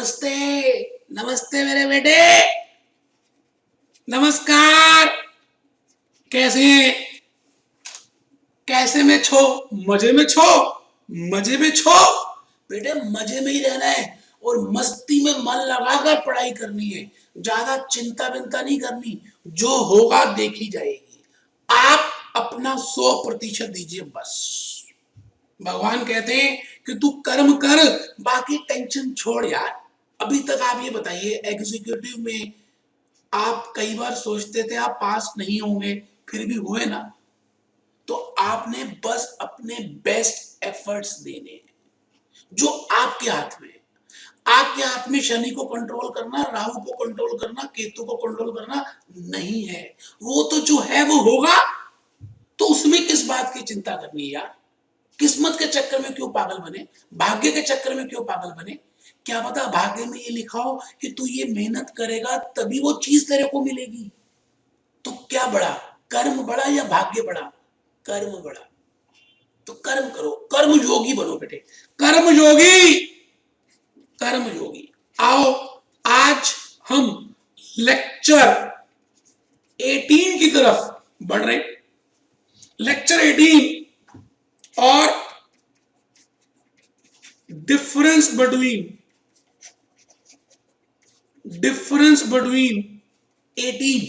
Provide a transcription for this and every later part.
नमस्ते, नमस्ते मेरे बेटे, नमस्कार। कैसे हैं? कैसे में छो? मजे में छो? मजे में छो? बेटे मजे में ही रहना है और मस्ती में मन लगाकर पढ़ाई करनी है। ज्यादा चिंता विंता नहीं करनी, जो होगा देखी जाएगी। आप अपना 100% दीजिए बस। भगवान कहते हैं कि तू कर्म कर, बाकी टेंशन छोड़ यार। अभी तक आप ये बताइए, एग्जीक्यूटिव में आप कई बार सोचते थे आप पास नहीं होंगे, फिर भी हुए ना। तो आपने बस अपने बेस्ट एफर्ट्स देने हैं, जो आपके हाथ में है। आपके हाथ में शनि को कंट्रोल करना, राहु को कंट्रोल करना, केतु को कंट्रोल करना नहीं है। वो तो जो है वो होगा, तो उसमें किस बात की चिंता करनी है यार। किस्मत के चक्कर में क्यों पागल बने, भाग्य के चक्कर में क्यों पागल बने। क्या पता भाग्य में ये लिखा हो कि तू ये मेहनत करेगा तभी वो चीज तेरे को मिलेगी। तो क्या बड़ा, कर्म बड़ा या भाग्य बड़ा? कर्म बड़ा। तो कर्म करो, कर्म योगी बनो बेटे, कर्म योगी, कर्म योगी। आओ आज हम लेक्चर 18 की तरफ बढ़ रहे। लेक्चर 18 और डिफरेंस बिटवीन 18।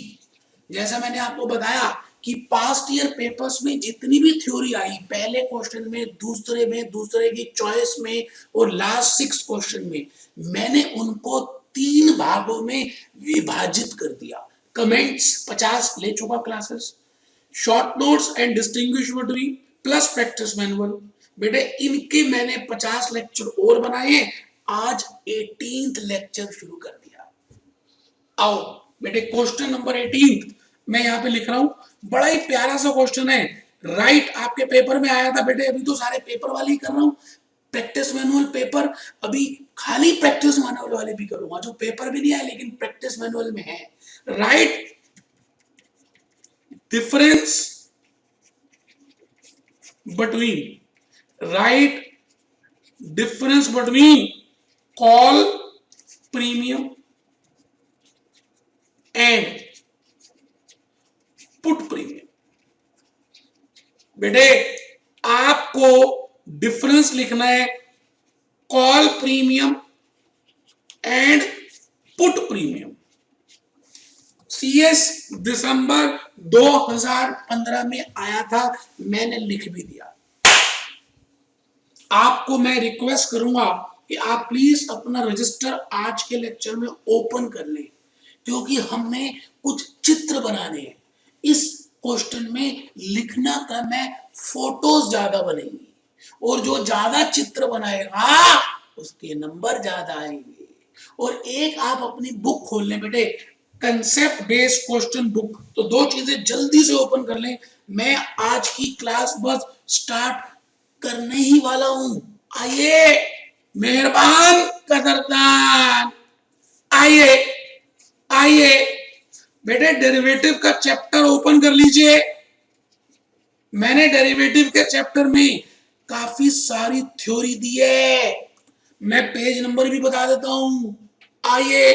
जैसा मैंने आपको बताया कि पास्ट ईयर पेपर्स में जितनी भी थ्योरी आई, पहले क्वेश्चन में, दूसरे की चॉइस में और लास्ट 6 क्वेश्चन में, मैंने उनको 3 भागों में विभाजित कर दिया। कमेंट्स 50 ले चुका classes, short notes and distinguish between plus practice manual. बेटे इनके मैंने 50 लेक्चर और बनाए। आज 18th लेक्चर शुरू कर दिया। आओ बेटे क्वेश्चन नंबर 18 मैं यहाँ पे लिख रहा हूं। बड़ा ही प्यारा सा क्वेश्चन है, राइट आपके पेपर में आया था बेटे। अभी तो सारे पेपर वाले ही कर रहा हूं, प्रैक्टिस मैनुअल पेपर अभी खाली प्रैक्टिस मैनुअल वाले भी करूंगा, जो पेपर भी नहीं आए लेकिन प्रैक्टिस मैनुअल में है। Write difference between call premium and put premium. बेटे आपको डिफरेंस लिखना है call premium and put premium. CS दिसंबर 2015 में आया था, मैंने लिख भी दिया। आपको मैं रिक्वेस्ट करूंगा कि आप प्लीज अपना रजिस्टर आज के लेक्चर में ओपन कर लें, क्योंकि हमने कुछ चित्र बनाने हैं। इस क्वेश्चन में लिखना कम है, फोटोज ज्यादा बनेंगी, और जो ज्यादा चित्र बनाएगा उसके नंबर ज्यादा आएंगे। और एक आप अपनी बुक खोल लें बेटे, कंसेप्ट बेस्ड क्वेश्चन बुक। तो 2 चीजें जल्दी से ओपन कर लें। मैं आज की क्लास बस स्टार्ट करने ही वाला हूं। आइए मेहरबान कदरदान, आइए आइए बेटे डेरिवेटिव का चैप्टर ओपन कर लीजिए। मैंने डेरिवेटिव के चैप्टर में काफी सारी थ्योरी दी है, मैं पेज नंबर भी बता देता हूं। आइए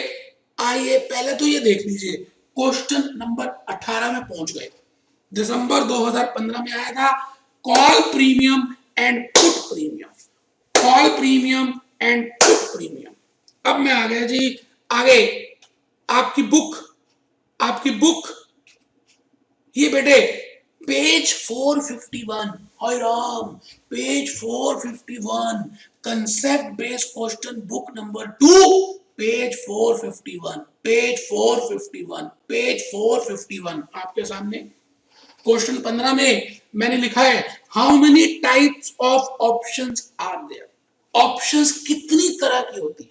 आइए पहले तो ये देख लीजिए, क्वेश्चन नंबर 18 में पहुंच गए। दिसंबर 2015 में आया था, call premium and put premium, call premium and put premium. अब मैं आ गया जी आगे। आपकी बुक ये बेटे पेज 451, हाय राम, page 451, concept based question book number 2, page 451, page 451, page 451 आपके सामने। क्वेश्चन 15 में मैंने लिखा है, how many types of options are there. Options कितनी तरह की होती है,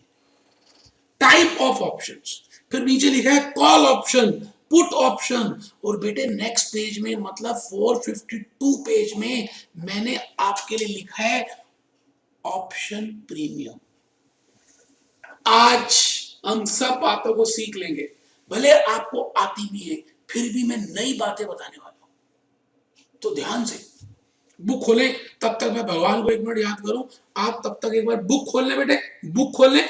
टाइप ऑफ ऑप्शंस। फिर नीचे लिखा है कॉल ऑप्शन, पुट ऑप्शन। और बेटे नेक्स्ट पेज में मतलब 452 पेज में मैंने आपके लिए लिखा है ऑप्शन प्रीमियम। आज हम सब बातों को सीख लेंगे, भले आपको आती भी है, फिर भी मैं नई बातें बताने वाला हूं। तो ध्यान से बुक खोलें। तब तक मैं भगवान को 1 मिनट याद करूं, आप तब तक एक बार बुक खोल लें बेटे, बुक खोल लें।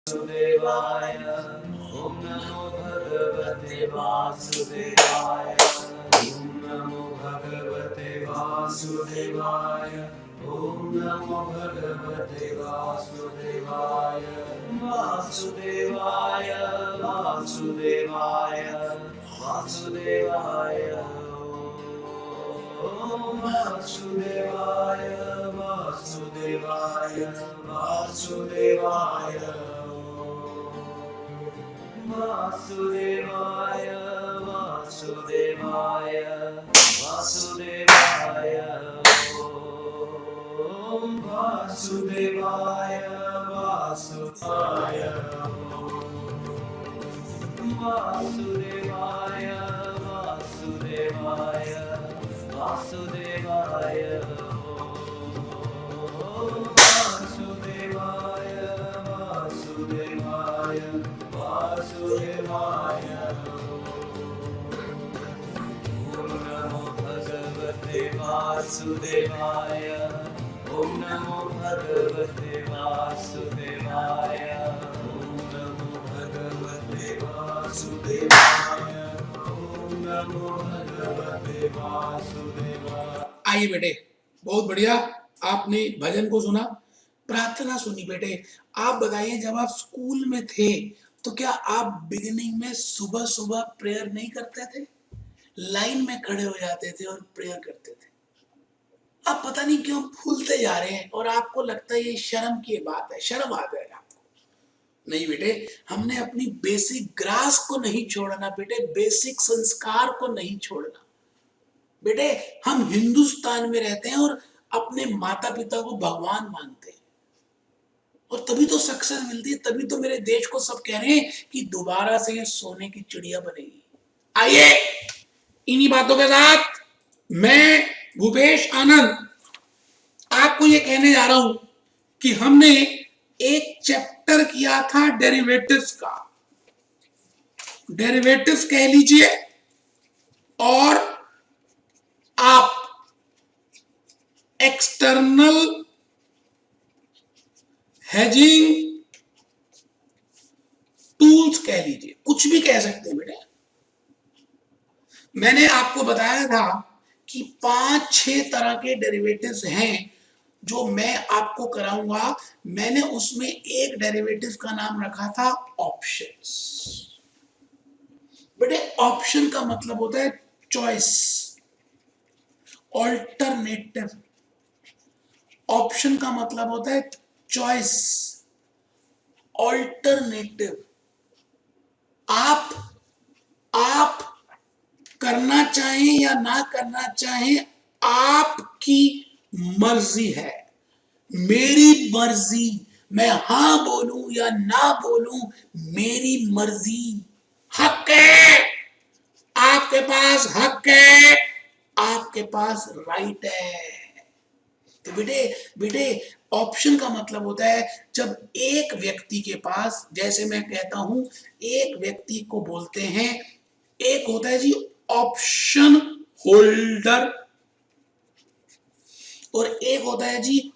वासुदेवाय ओम नमो भगवते वासुदेवाय ओम नमो भगवते वासुदेवाय ओम नमो भगवते वासुदेवाय वासुदेवाय वासुदेवाय वासुदेवाय ओम वासुदेवाय वासुदेवाय वासुदेवाय वासुदेवाय वासुदेवाय वासुदेवाय ओम वासुदेवाय वासुदेवाय वासुदेवाय वासुदेवाय वासुदेवाय वासुदेवाय वासुदेवाय वासुदेवाय ओम नमो भगवते वासुदेवाय ओम नमो भगवते वासुदेवाय ओम नमो भगवते वासुदेवाय ओम नमो भगवते वासुदेवाय। आइए बेटे, बहुत बढ़िया, आपने भजन को सुना, प्रार्थना सुनी। बेटे आप बताइए, जब आप स्कूल में थे तो क्या आप बिगिनिंग में सुबह सुबह प्रेयर नहीं करते थे? लाइन में खड़े हो जाते थे और प्रेयर करते थे। अब पता नहीं क्यों भूलते जा रहे हैं और आपको लगता है ये शर्म की बात है, शर्म आ जाए आपको। नहीं बेटे, हमने अपनी बेसिक ग्रास को नहीं छोड़ना बेटे, बेसिक संस्कार को नहीं छोड़ना बेटे। हम हिंदुस्तान में रहते हैं और अपने माता पिता को भगवान मानते हैं, और तभी तो सक्सेस मिलती है, तभी तो मेरे देश को सब कह रहे हैं कि दोबारा से ये सोने की चिड़िया बनेगी। आइए, इन्हीं बातों के साथ मैं भूपेश आनंद आपको ये कहने जा रहा हूं कि हमने एक चैप्टर किया था डेरिवेटिव्स का, डेरिवेटिव्स कह लीजिए, और आप एक्सटर्नल हेजिंग टूल्स कह लीजिए, कुछ भी कह सकते हैं बेटे। मैंने आपको बताया था कि 5-6 तरह के डेरिवेटिव्स हैं जो मैं आपको कराऊंगा। मैंने उसमें एक डेरिवेटिव का नाम रखा था ऑप्शंस। बेटे ऑप्शन का मतलब होता है चॉइस, ऑल्टरनेटिव। ऑप्शन का मतलब होता है चॉइस, ऑल्टरनेटिव। आप करना चाहें या ना करना चाहें, आपकी मर्जी है। मेरी मर्जी, मैं हां बोलूं या ना बोलूं, मेरी मर्जी। हक है, आपके पास हक है, आपके पास राइट है। तो बेटे बेटे ऑप्शन का मतलब होता है जब एक व्यक्ति के पास, जैसे मैं कहता हूं, एक व्यक्ति को बोलते हैं, एक होता है जी ऑप्शन होल्डर, और एक होता है जी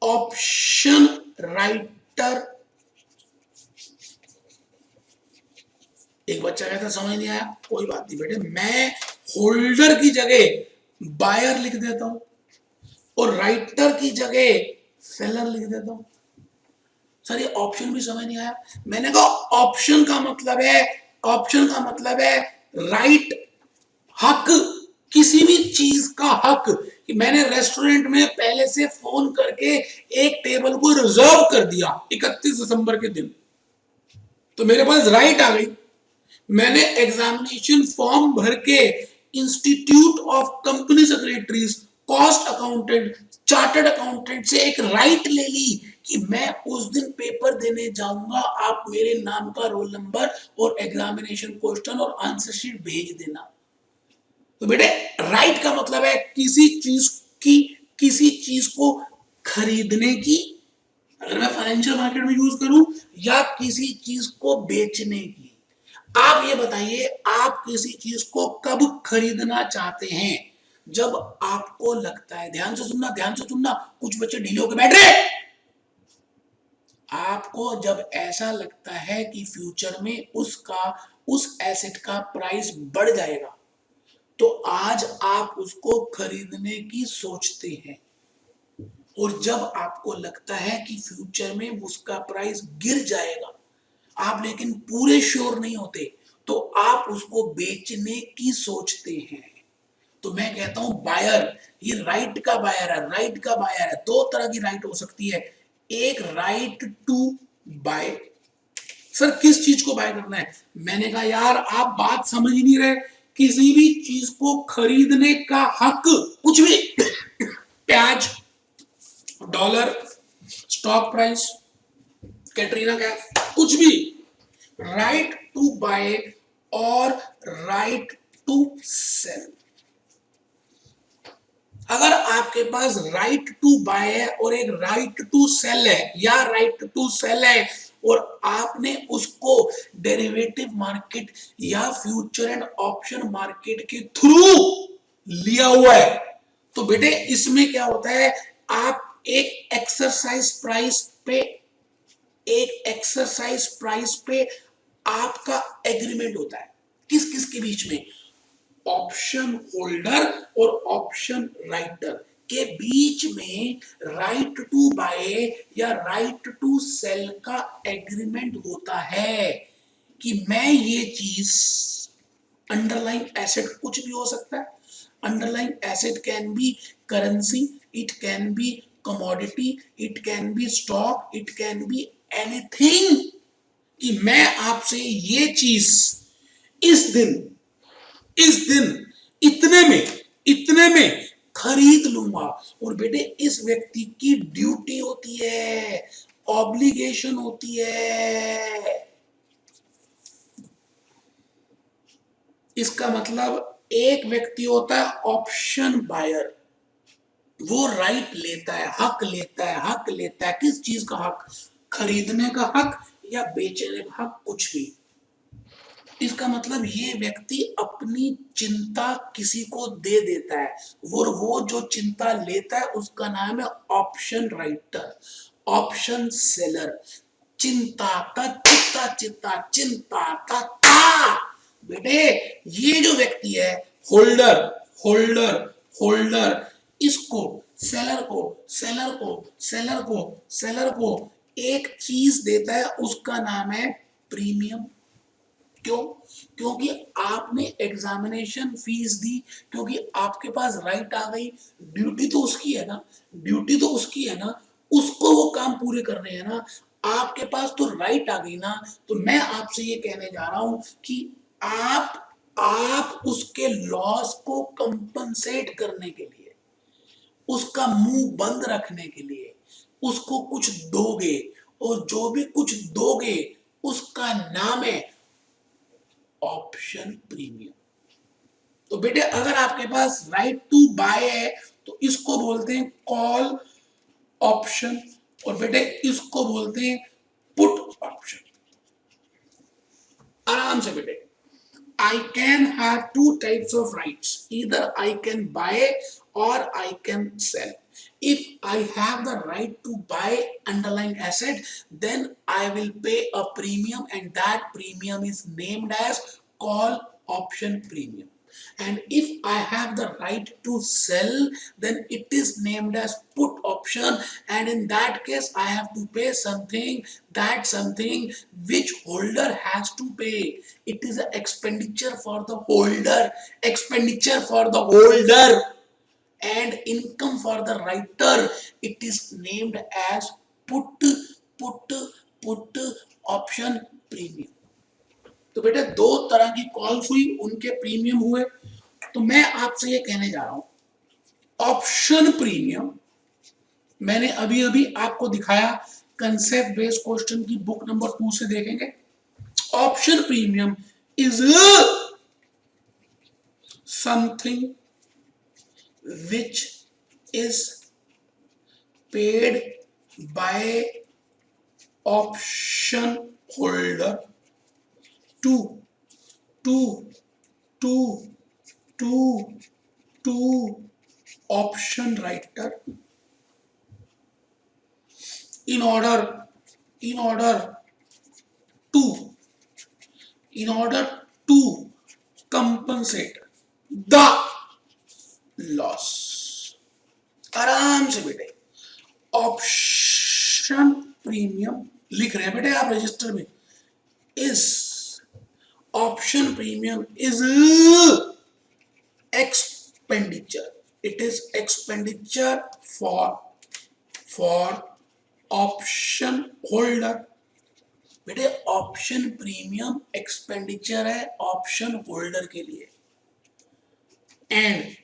ऑप्शन राइटर। एक बच्चा कहता समझ नहीं आया, कोई बात नहीं बेटे, मैं होल्डर की जगह बायर लिख देता हूं और राइटर की जगह सेलर लिख देता हूं। सर ये ऑप्शन भी समझ नहीं आया। मैंने कहा ऑप्शन का मतलब है, ऑप्शन का मतलब है राइट, हक, किसी भी चीज का हक, कि मैंने रेस्टोरेंट में पहले से फोन करके एक टेबल को रिजर्व कर दिया 31 दिसंबर के दिन, तो मेरे पास राइट आ गई। मैंने एग्जामिनेशन फॉर्म भर के institute of company secretaries, cost accountant, chartered accountant से एक राइट ले ली कि मैं उस दिन पेपर देने जाऊंगा, आप मेरे नाम का रोल नंबर और एग्जामिनेशन क्वेश्चन और आंसर शीट भेज देना। तो बेटे राइट का मतलब है किसी चीज को खरीदने की, अगर मैं फाइनेंशियल मार्केट में यूज करूं, या किसी चीज को बेचने की। आप ये बताइए, आप किसी चीज को कब खरीदना चाहते हैं? जब आपको लगता है, ध्यान से सुनना, ध्यान से सुनना, कुछ बच्चे ढीले होकर बैठ रहे। आपको जब ऐसा लगता है कि फ्यूचर में उस एसेट का प्राइस बढ़ जाएगा, तो आज आप उसको खरीदने की सोचते हैं। और जब आपको लगता है कि फ्यूचर में उसका प्राइस गिर जाएगा, आप लेकिन पूरे श्योर नहीं होते, तो आप उसको बेचने की सोचते हैं। तो मैं कहता हूं बायर, ये राइट का बायर है, राइट का बायर है। दो तरह की राइट हो सकती है, एक राइट टू बाय। सर किस चीज को बाय करना है? मैंने कहा यार आप बात समझ ही नहीं रहे। किसी भी चीज को खरीदने का हक, कुछ भी प्याज, dollar, stock price, Katrina Kaif, कुछ भी, राइट टू बाय और राइट टू सेल। अगर आपके पास राइट टू बाय है और एक राइट टू सेल है, या राइट टू सेल है और आपने उसको डेरिवेटिव मार्केट या फ्यूचर एंड ऑप्शन मार्केट के थ्रू लिया हुआ है, तो बेटे इसमें क्या होता है, आप एक एक्सरसाइज प्राइस पे आपका एग्रीमेंट होता है। किस किस के बीच में? ऑप्शन होल्डर और ऑप्शन राइटर के बीच में राइट टू बाय या राइट टू सेल का एग्रीमेंट होता है कि मैं ये चीज, अंडरलाइन एसेट कुछ भी हो सकता है। Underline asset can be currency, it can be commodity, it can be stock, it can be anything, कि मैं आपसे ये चीज इस दिन इतने में खरीद लूंगा। और बेटे इस व्यक्ति की ड्यूटी होती है, ऑब्लिगेशन होती है। इसका मतलब एक व्यक्ति होता है ऑप्शन बायर, वो राइट लेता है, हक लेता है। किस चीज का हक? खरीदने का हक या बेचने का हक, कुछ भी। इसका मतलब ये व्यक्ति अपनी चिंता किसी को दे देता है, वो जो चिंता लेता है उसका नाम है ऑप्शन राइटर, ऑप्शन सेलर। चिंता का ता। बेटे ये जो व्यक्ति है होल्डर, इसको सेलर को एक चीज देता है, उसका नाम है प्रीमियम। क्यों? क्योंकि आपने एग्जामिनेशन फीस दी, क्योंकि आपके पास राइट आ गई। ड्यूटी तो उसकी है ना, उसको वो काम पूरे करने हैं ना। आपके पास तो राइट आ गई ना। तो मैं आपसे ये कहने जा रहा हूं कि आप उसके लॉस को कंपनसेट करने के लिए, उसका मुंह बंद रखने के लिए उसको कुछ दोगे, और जो भी कुछ दोगे उसका नाम है ऑप्शन प्रीमियम। तो बेटे अगर आपके पास राइट टू बाय है तो इसको बोलते हैं कॉल ऑप्शन, और बेटे इसको बोलते हैं पुट ऑप्शन। आराम से बेटे, I can have two types of rights. Either I can buy or I can sell. If I have the right to buy underlying asset, then I will pay a premium, and that premium is named as call option premium. And if I have the right to sell, then it is named as put option, and in that case I have to pay something which holder has to pay. It is an expenditure for the holder. and income for the writer, it is named as put option premium. तो बेटा दो तरह की calls हुई, उनके premium हुए। तो मैं आपसे ये कहने जा रहा हूं, ऑप्शन प्रीमियम मैंने अभी अभी आपको दिखाया, कंसेप्ट बेस्ड क्वेश्चन की बुक नंबर 2 से देखेंगे। Option premium is something which is paid by option holder to to to to option writer in order to compensate the loss. आराम से बेटे, ऑप्शन प्रीमियम लिख रहे हैं बेटे आप रजिस्टर में, इस option premium is expenditure, it is expenditure for option holder. बेटे ऑप्शन प्रीमियम एक्सपेंडिचर है ऑप्शन होल्डर के लिए, and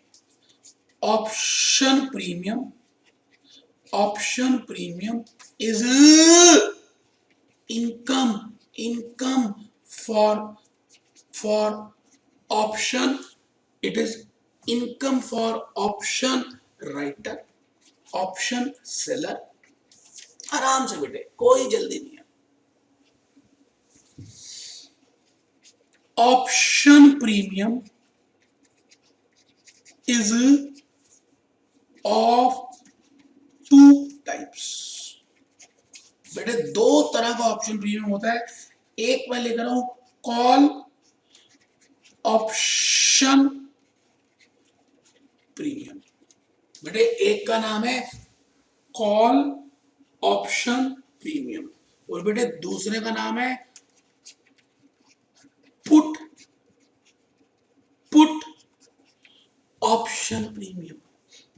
option premium is income for option, it is income for option writer, option seller। आराम से बेटे, कोई जल्दी नहीं है। Option premium is of two types। बेटे दो तरह का ऑप्शन प्रीमियम होता है, एक मैं लेकर आऊं कॉल ऑप्शन प्रीमियम। बेटे एक का नाम है कॉल ऑप्शन प्रीमियम और बेटे दूसरे का नाम है पुट ऑप्शन प्रीमियम।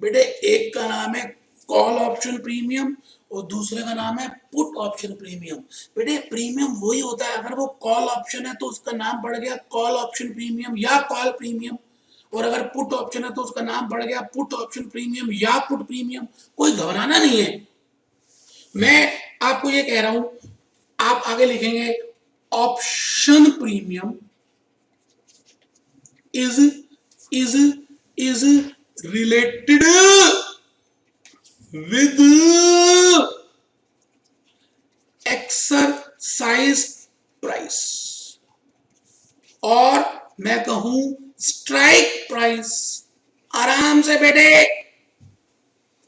बेटे एक का नाम है कॉल ऑप्शन प्रीमियम और दूसरे का नाम है पुट ऑप्शन प्रीमियम। बेटे प्रीमियम वही होता है, अगर वो कॉल ऑप्शन है तो उसका नाम पड़ गया कॉल ऑप्शन प्रीमियम या कॉल प्रीमियम, और अगर पुट ऑप्शन है तो उसका नाम पड़ गया पुट ऑप्शन प्रीमियम या पुट प्रीमियम। कोई घबराना नहीं है, मैं आपको ये कह रहा हूं। आप आगे लिखेंगे option premium is related with exercise price, और मैं कहूं स्ट्राइक प्राइस। आराम से बेटे,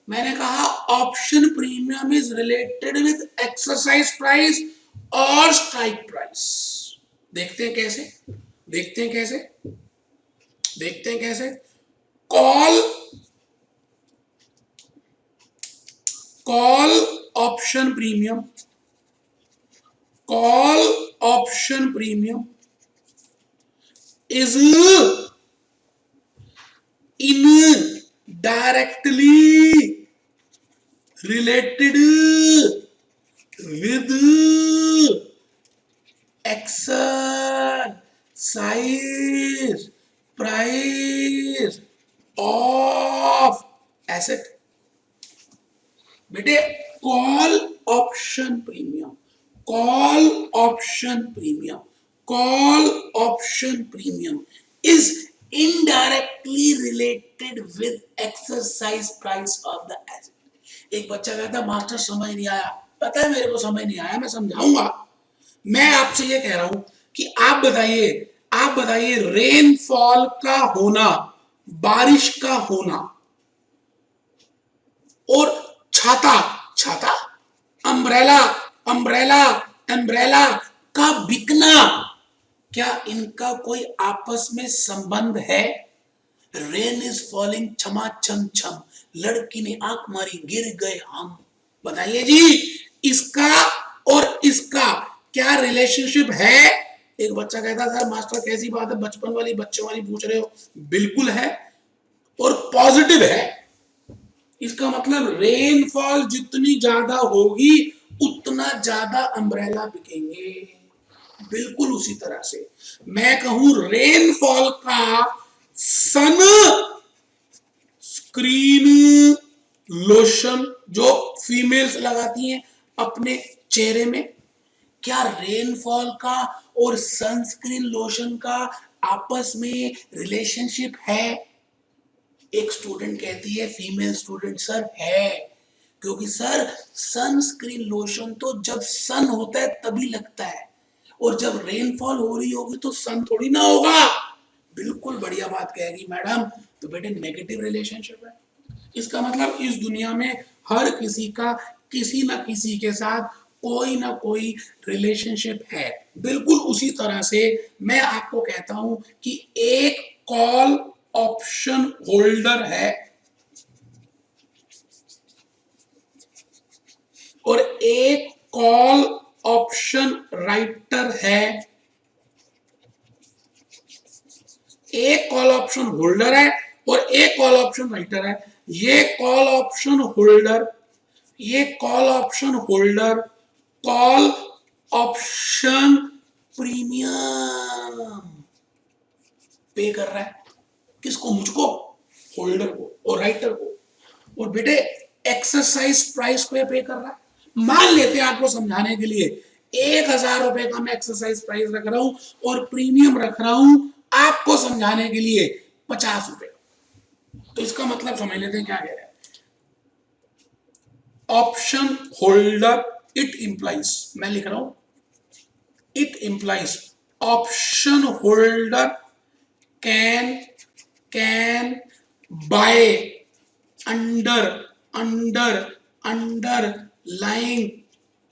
मैंने कहा option premium is related with exercise price और स्ट्राइक प्राइस। देखते हैं कैसे। Call option premium is indirectly related with exercise price of asset। बेटे call option premium is indirectly related with exercise price of the asset। एक बच्चा कहता master समझ नहीं आया, पता है मेरे को समझ नहीं आया, मैं समझाऊंगा। मैं आपसे ये कह रहा हूं कि आप बताइए रेनफॉल का होना, बारिश का होना, और छाता अम्ब्रेला का बिकना, क्या इनका कोई आपस में संबंध है? रेन इज फॉलिंग छमा छम छम, लड़की ने आंख मारी गिर गए हम। बताइए जी, इसका और इसका क्या रिलेशनशिप है? एक बच्चा कहता सर मास्टर कैसी बात है, बचपन वाली बच्चों वाली पूछ रहे हो। बिल्कुल है और पॉजिटिव है। इसका मतलब रेनफॉल जितनी ज्यादा होगी उतना ज्यादा अम्ब्रेला बिकेंगे। बिल्कुल उसी तरह से मैं कहूं रेनफॉल का सन स्क्रीन लोशन जो फीमेल्स लगाती हैं अपने चेहरे में, क्या रेनफॉल का और सनस्क्रीन लोशन का आपस में रिलेशनशिप है? एक स्टूडेंट कहती है, फीमेल स्टूडेंट, सर है, क्योंकि सर सनस्क्रीन लोशन तो जब सन होता है तभी लगता है, और जब रेनफॉल हो रही होगी तो सन थोड़ी ना होगा। बिल्कुल बढ़िया बात कहेगी मैडम। तो बेटे नेगेटिव रिलेशनशिप है। इसका मतलब इस दुनिया में हर किसी का किसी ना किसी के साथ कोई ना कोई रिलेशनशिप है। बिल्कुल उसी तरह से मैं आपको कहता हूं कि एक कॉल ऑप्शन होल्डर है और एक कॉल ऑप्शन राइटर है। एक कॉल ऑप्शन होल्डर है और एक कॉल ऑप्शन राइटर है। ये call option holder call option premium पे कर रहा है। किसको? मुझको, होल्डर को और राइटर को। और बेटे एक्सरसाइज प्राइस पे कर रहा है। मान लेते हैं आपको समझाने के लिए 1,000 रुपए का मैं एक्सरसाइज प्राइस रख रहा हूं और प्रीमियम रख रहा हूं आपको समझाने के लिए 50 रुपए। तो इसका मतलब समझ लेते हैं क्या कह रहे हैं। ऑप्शन होल्डर, इट इंप्लाइज, मैं लिख रहा हूं it implies option holder can buy underlying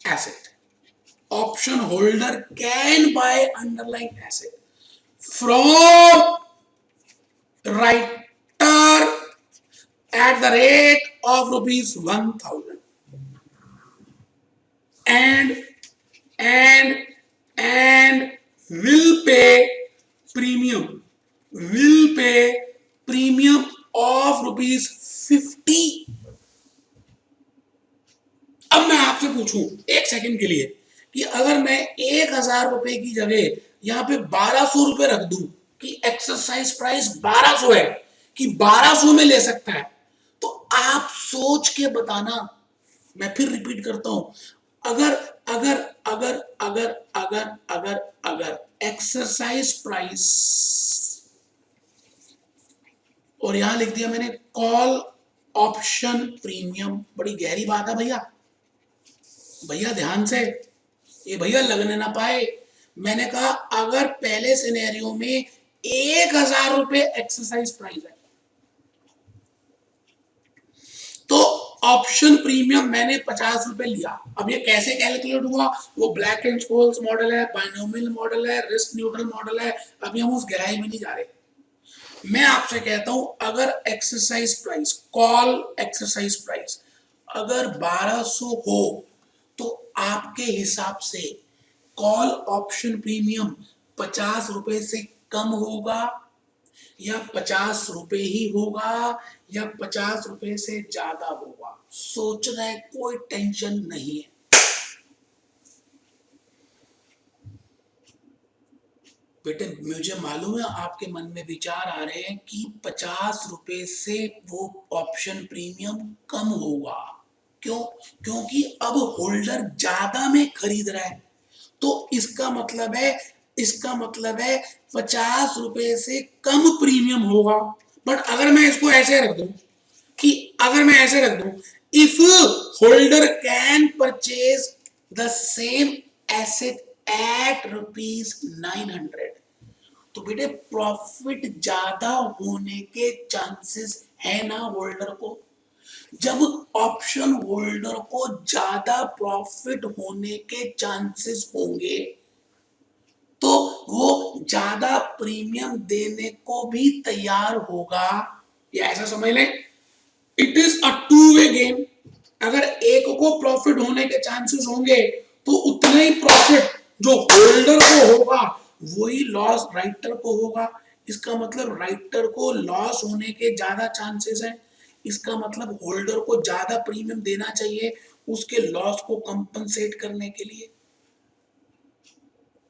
asset. Option holder can buy underlying asset from writer at the rate of rupees 1,000 and will pay premium of rupees 50। अब मैं आपसे पूछूं एक second के लिए कि अगर मैं 1,000 रुपए की जगह यहां पे 1,200 रुपए रख दूं कि एक्सरसाइज प्राइस 1,200 है, कि 1,200 में ले सकता है, तो आप सोच के बताना। मैं फिर रिपीट करता हूं, अगर अगर अगर अगर अगर अगर अगर एक्सरसाइज प्राइस, और यहां लिख दिया मैंने कॉल ऑप्शन प्रीमियम। बड़ी गहरी बात है भैया, भैया ध्यान से, ये भैया लगने ना पाए। मैंने कहा अगर पहले सिनेरियो में 1,000 रुपए एक्सरसाइज प्राइस है तो ऑप्शन प्रीमियम मैंने 50 रुपए लिया। अब ये कैसे कैलकुलेट हुआ? वो ब्लैक एंड स्कोल्स मॉडल है, बाइनोमियल मॉडल है, रिस्क न्यूट्रल मॉडल है। अभी हम उस गहराई में नहीं जा रहे। मैं आपसे कहता हूं अगर exercise price, call exercise price अगर 1,200 हो तो आपके हिसाब से कॉल ऑप्शन प्रीमियम 50 रुपए से कम होगा या 50 रुपए ही होगा या 50 रुपए से ज्यादा होगा? सोचना है, कोई टेंशन नहीं है। बेटे मुझे मालूम है आपके मन में विचार आ रहे हैं कि 50 रुपए से वो ऑप्शन प्रीमियम कम होगा। क्यों? क्योंकि अब होल्डर ज्यादा में खरीद रहा है, तो इसका मतलब है 50 रुपए से कम प्रीमियम होगा। बट अगर मैं इसको ऐसे रख दूं if holder can purchase the same asset eight ₹900, तो बेटे प्रॉफिट ज्यादा होने के चांसेस है ना होल्डर को। जब ऑप्शन होल्डर को ज्यादा प्रॉफिट होने के चांसेस होंगे तो वो ज्यादा प्रीमियम देने को भी तैयार होगा। या ऐसा समझ लें, it is a two way game. अगर एक को प्रॉफिट होने के चांसेस होंगे तो उतना ही प्रॉफिट जो होल्डर को होगा वही लॉस राइटर को होगा। इसका मतलब राइटर को लॉस होने के ज्यादा चांसेस है। इसका मतलब होल्डर को ज्यादा प्रीमियम देना चाहिए उसके लॉस को कंपनसेट करने के लिए।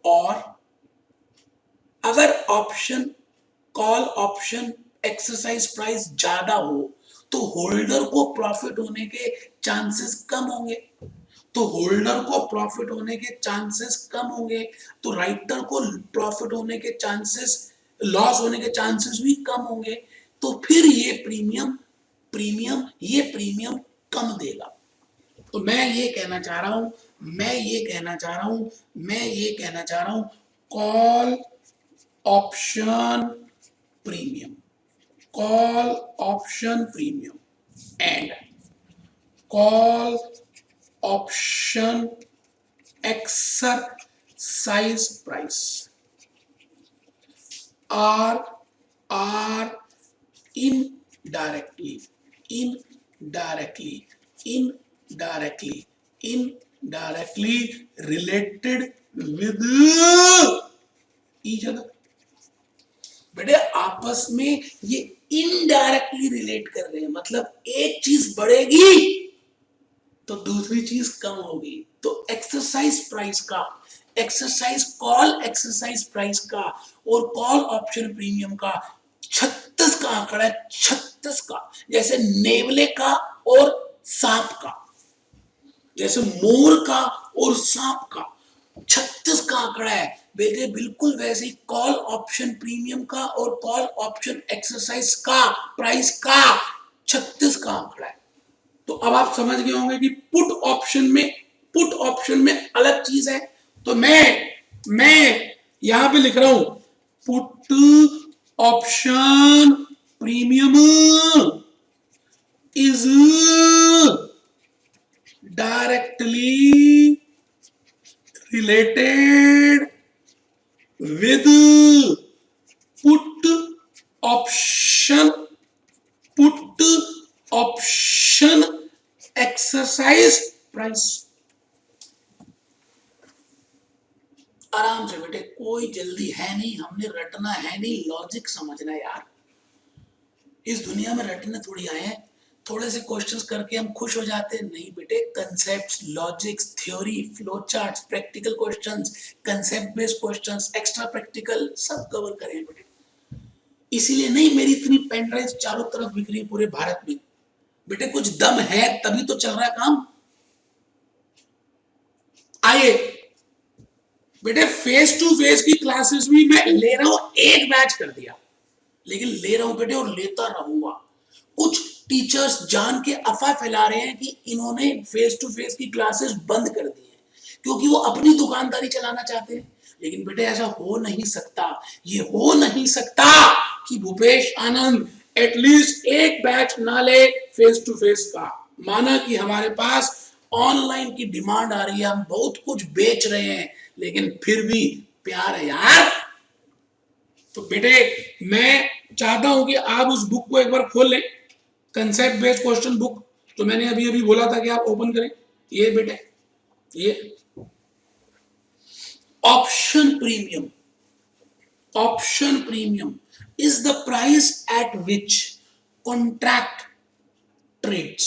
और अगर option call option exercise price ज्यादा हो तो होल्डर को प्रॉफिट होने के चांसेस कम होंगे। तो होल्डर को प्रॉफिट होने के चांसेस कम होंगे तो राइटर को प्रॉफिट होने के चांसेस लॉस होने के चांसेस भी कम होंगे। तो फिर ये प्रीमियम कम देगा। तो मैं ये कहना चाह रहा हूं call option premium and call option exercise price are indirectly related with each other। बेटे आपस में ये इनडायरेक्टली रिलेट कर रहे हैं, मतलब एक चीज बढ़ेगी तो दूसरी चीज कम होगी। तो कॉल एक्सरसाइज प्राइस का और कॉल ऑप्शन प्रीमियम का 36 का आंकड़ा है, 36 का। जैसे नेवले का और सांप का, जैसे मोर का और सांप का 36 का आंकड़ा है बेटे, बिल्कुल वैसे ही कॉल ऑप्शन प्रीमियम का और कॉल ऑप्शन एक्सरसाइज का प्राइस का 36 का आंकड़ा है। तो अब आप समझ गए होंगे कि पुट ऑप्शन में अलग चीज है। तो मैं यहां पे लिख रहा हूं put option premium is directly related with put option exercise price। आराम से बेटे, कोई जल्दी है नहीं, हमने रटना है नहीं, लॉजिक समझना यार। इस दुनिया में रटने थोड़ी आए हैं, थोड़े से क्वेश्चंस करके हम खुश हो जाते हैं, नहीं बेटे। Concepts, logics, theory, flow charts, practical questions, concept based questions, extra practical सब कवर करें बेटे। इसीलिए नहीं मेरी इतनी पेन ड्राइव चारों तरफ बिक रही पूरे भारत में बेटे, कुछ दम है तभी तो चल रहा है काम। आइए बेटे, फेस टू फेस की क्लासेस भी मैं ले रहा हूं, एक बैच कर दिया, लेकिन ले रहा हूं बेटे और लेता रहूंगा। कुछ टीचर्स जान के अफवाह फैला रहे हैं कि इन्होंने फेस टू फेस की क्लासेस बंद कर दी है क्योंकि वो अपनी दुकानदारी चलाना चाहते हैं। लेकिन बेटे ऐसा हो नहीं सकता, ये हो नहीं सकता कि भूपेश आनंद एटलीस्ट एक बैच ना ले फेस टू फेस का। माना कि हमारे पास ऑनलाइन की डिमांड आ रही है, हम बहुत कुछ बेच रहे हैं, लेकिन फिर भी प्यार है यार। तो बेटे मैं चाहता हूं कि आप उस बुक को एक बार खोल लें, कंसेप्ट बेस्ड क्वेश्चन बुक, तो मैंने अभी अभी बोला था कि आप ओपन करें। ये बेटे, ये option premium is the price at which contract trades।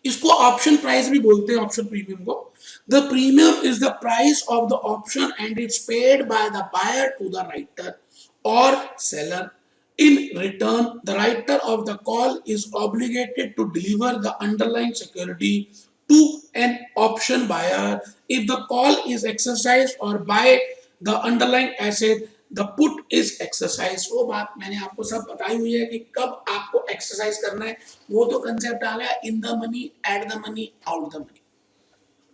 इसको ऑप्शन प्राइस भी बोलते हैं, ऑप्शन प्रीमियम को। The premium is the price of the option and it's paid by the buyer to the writer or seller। In return, the writer of the call is obligated to deliver the underlying security to an option buyer। If the call is exercised or buy the underlying asset, the put is exercised। वो बात मैंने आपको सब बताई हुई है कि कब आपको एक्सरसाइज करना है, वो तो कंसेप्ट आ गया, in the money, at the money, out the money.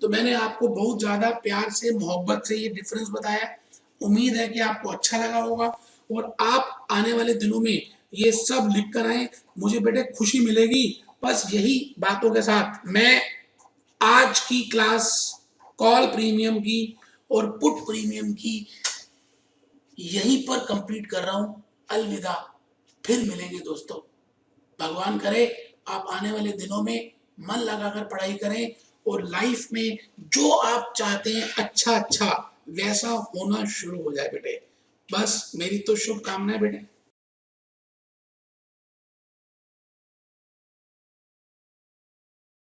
तो मैंने आपको बहुत ज्यादा प्यार से, मोहब्बत से ये डिफरेंस बताया। उम्मीद है कि आपको अच्छा लगा होगा और आप आने वाले दिनों में ये सब लिख कर आए, मुझे बेटे खुशी मिलेगी। बस यही बातों के साथ मैं आज की क्लास कॉल प्रीमियम की और पुट प्रीमियम की यहीं पर कंप्लीट कर रहा हूं। अलविदा, फिर मिलेंगे दोस्तों। भगवान करे आप आने वाले दिनों में मन लगाकर पढ़ाई करें और लाइफ में जो आप चाहते हैं अच्छा वैसा होना शुरू हो जाए बेटे। बस मेरी तो शुभकामनाएं बेटे।